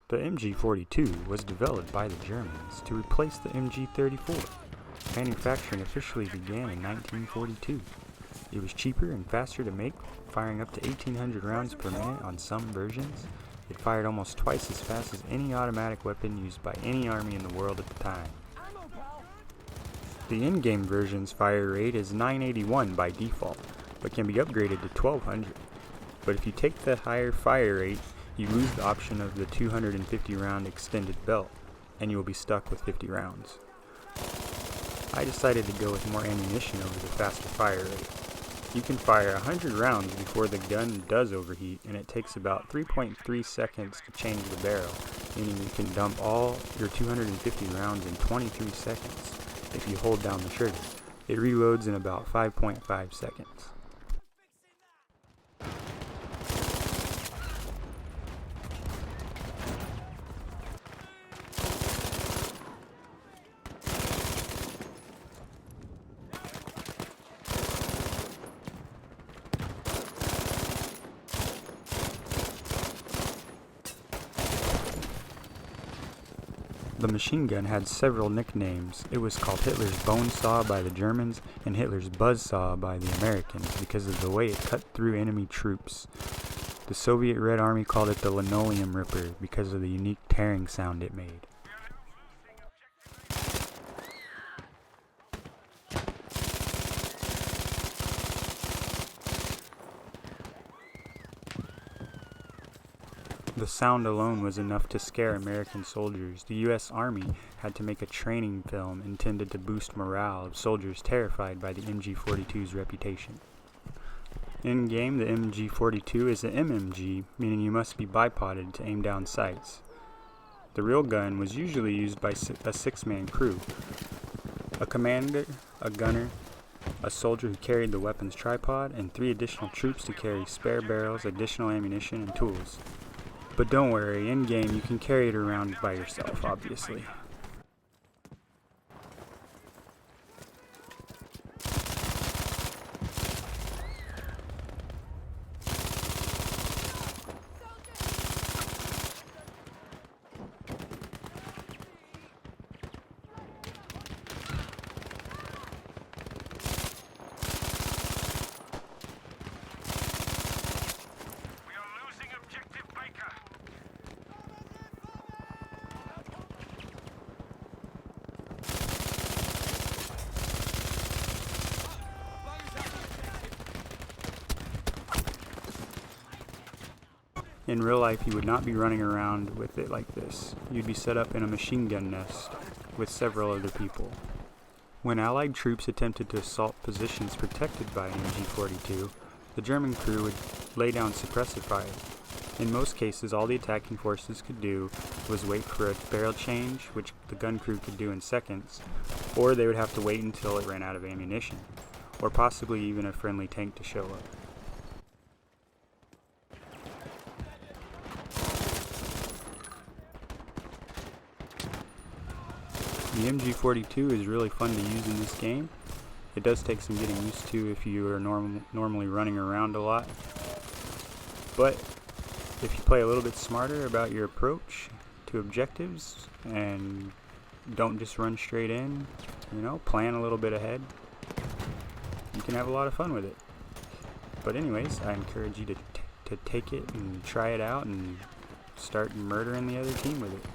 The MG42 was developed by the Germans to replace the MG34. Manufacturing officially began in 1942. It was cheaper and faster to make, firing up to 1,800 rounds per minute on some versions. It fired almost twice as fast as any automatic weapon used by any army in the world at the time. The in-game version's fire rate is 981 by default, but can be upgraded to 1,200. But if you take the higher fire rate, you lose the option of the 250 round extended belt, and you will be stuck with 50 rounds. I decided to go with more ammunition over the faster fire rate. You can fire 100 rounds before the gun does overheat, and it takes about 3.3 seconds to change the barrel, meaning you can dump all your 250 rounds in 23 seconds if you hold down the trigger. It reloads in about 5.5 seconds. The machine gun had several nicknames. It was called Hitler's Bone Saw by the Germans and Hitler's Buzz Saw by the Americans because of the way it cut through enemy troops. The Soviet Red Army called it the Linoleum Ripper because of the unique tearing sound it made. The sound alone was enough to scare American soldiers. The U.S. Army had to make a training film intended to boost morale of soldiers terrified by the MG42's reputation. In-game, the MG42 is an MMG, meaning you must be bipoded to aim down sights. The real gun was usually used by a six-man crew: a commander, a gunner, a soldier who carried the weapon's tripod, and 3 additional troops to carry spare barrels, additional ammunition, and tools. But don't worry, in-game you can carry it around by yourself, obviously. In real life, you would not be running around with it like this. You'd be set up in a machine gun nest with several other people. When Allied troops attempted to assault positions protected by an MG42, the German crew would lay down suppressive fire. In most cases, all the attacking forces could do was wait for a barrel change, which the gun crew could do in seconds, or they would have to wait until it ran out of ammunition, or possibly even a friendly tank to show up. The MG42 is really fun to use in this game. It does take some getting used to if you are normally running around a lot. But if you play a little bit smarter about your approach to objectives and don't just run straight in, plan a little bit ahead, you can have a lot of fun with it. But anyways, I encourage you to take it and try it out and start murdering the other team with it.